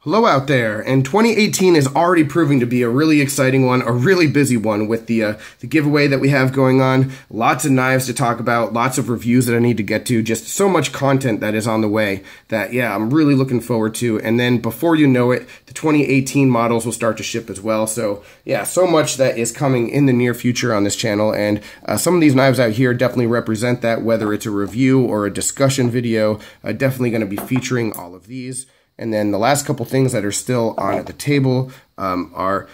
Hello out there, and 2018 is already proving to be a really exciting one, a really busy one with the giveaway that we have going on. Lots of knives to talk about, lots of reviews that I need to get to, just so much content that is on the way that, yeah, I'm really looking forward to. And then before you know it, the 2018 models will start to ship as well. So, yeah, so much that is coming in the near future on this channel, and some of these knives out here definitely represent that, whether it's a review or a discussion video. Definitely going to be featuring all of these. And then the last couple things that are still on the table are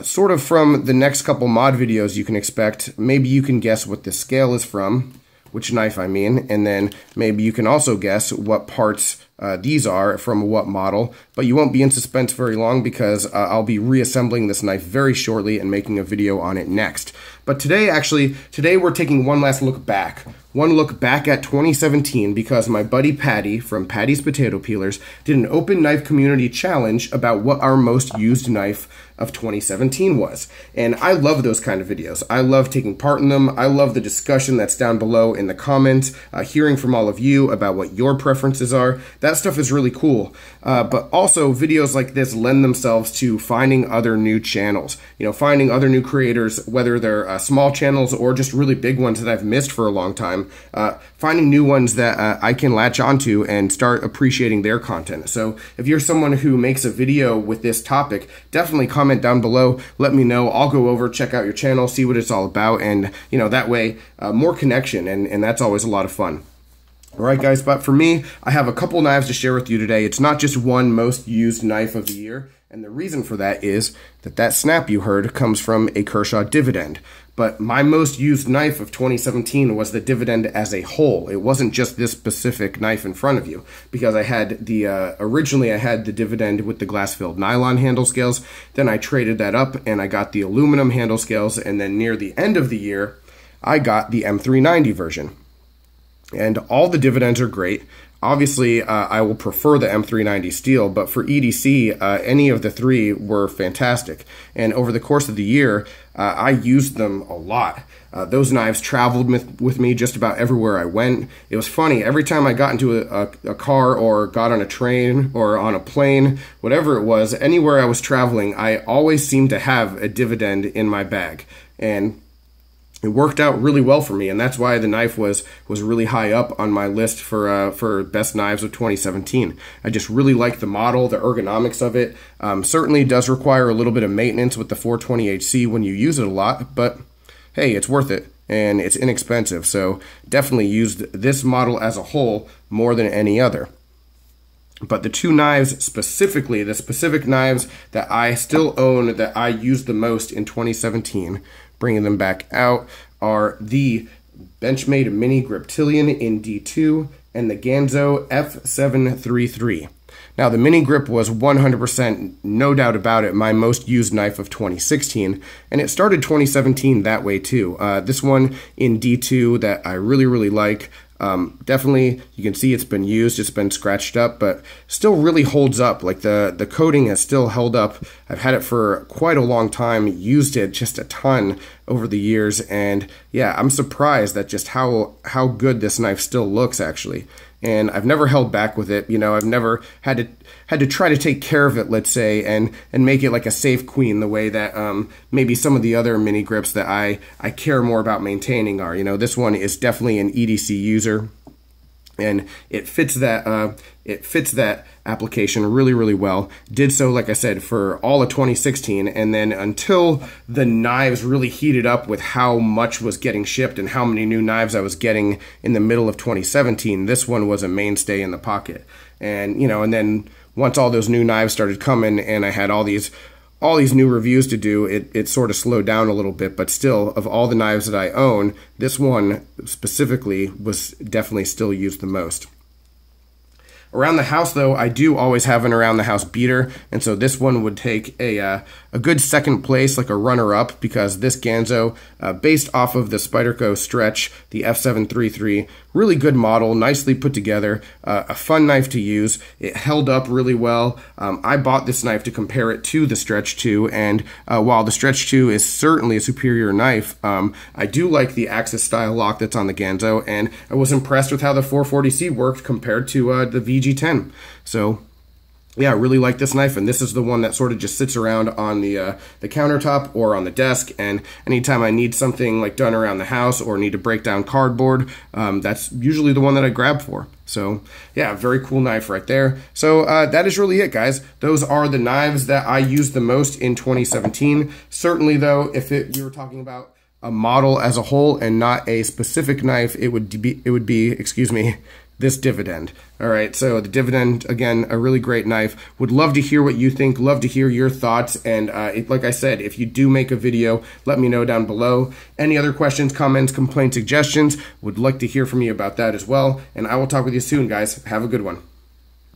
sort of from the next couple mod videos you can expect. Maybe you can guess what this scale is from, which knife I mean, and then maybe you can also guess what parts these are from what model, but you won't be in suspense very long because I'll be reassembling this knife very shortly and making a video on it next. But today we're taking one last look back. One look back at 2017 because my buddy Paddy from Paddy's Potato Peelers did an open knife community challenge about what our most used knife of 2017 was. And I love those kind of videos. I love taking part in them. I love the discussion that's down below in the comments, hearing from all of you about what your preferences are. That stuff is really cool. But also videos like this lend themselves to finding other new channels. You know, finding other new creators, whether they're small channels or just really big ones that I've missed for a long time. Finding new ones that I can latch onto and start appreciating their content. So if you're someone who makes a video with this topic, definitely comment down below. Let me know. I'll go over, check out your channel, see what it's all about, and you know, that way more connection, and that's always a lot of fun. Alright guys, but for me, I have a couple knives to share with you today. It's not just one most used knife of the year, and the reason for that is that snap you heard comes from a Kershaw Dividend. But my most used knife of 2017 was the Dividend as a whole. It wasn't just this specific knife in front of you, because I had the, originally I had the Dividend with the glass-filled nylon handle scales, then I traded that up and I got the aluminum handle scales, and then near the end of the year, I got the M390 version. And all the Dividends are great. Obviously, I will prefer the M390 steel, but for EDC, any of the three were fantastic. And over the course of the year, I used them a lot. Those knives traveled with me just about everywhere I went. It was funny, every time I got into a car or got on a train or on a plane, whatever it was, anywhere I was traveling, I always seemed to have a Dividend in my bag. And it worked out really well for me, and that's why the knife was really high up on my list for best knives of 2017. I just really like the model, the ergonomics of it. Certainly does require a little bit of maintenance with the 420HC when you use it a lot, but hey, it's worth it, and it's inexpensive, so definitely used this model as a whole more than any other. But the two knives specifically, the specific knives that I still own that I used the most in 2017, bringing them back out, are the Benchmade Mini Griptilian in D2 and the Ganzo F733. Now, the Mini Grip was 100%, no doubt about it, my most used knife of 2016, and it started 2017 that way too. This one in D2 that I really like. Definitely, you can see it's been used, it's been scratched up, but still really holds up. Like the coating has still held up. I've had it for quite a long time, used it just a ton over the years, and yeah, I'm surprised at just how good this knife still looks actually. And I've never held back with it. You know, I've never had to try to take care of it, let's say, and make it like a safe queen the way that maybe some of the other mini grips that I care more about maintaining are. You know, this one is definitely an EDC user, and it fits that application really well. Did so, like I said, for all of 2016, and then until the knives really heated up with how much was getting shipped and how many new knives I was getting in the middle of 2017, this one was a mainstay in the pocket. And you know, and then once all those new knives started coming and I had all these new reviews to do, it sort of slowed down a little bit, but still, of all the knives that I own, this one specifically was definitely still used the most. Around the house, though, I do always have an around the house beater, and so this one would take a good second place, like a runner-up, because this Ganzo, based off of the Spyderco Stretch, the F733, really good model, nicely put together, a fun knife to use. It held up really well. I bought this knife to compare it to the Stretch 2, and while the Stretch 2 is certainly a superior knife, I do like the Axis style lock that's on the Ganzo, and I was impressed with how the 440C worked compared to the VG10. So yeah, I really like this knife, and this is the one that sort of just sits around on the countertop or on the desk, and anytime I need something like done around the house or need to break down cardboard, that's usually the one that I grab for. So yeah, very cool knife right there. So that is really it, guys. Those are the knives that I used the most in 2017. Certainly though, if we were talking about a model as a whole and not a specific knife, it would be, excuse me, this Dividend. All right, so the Dividend, again, a really great knife. Would love to hear what you think, love to hear your thoughts, and like I said, if you do make a video, let me know down below. Any other questions, comments, complaints, suggestions, would like to hear from you about that as well, and I will talk with you soon, guys. Have a good one.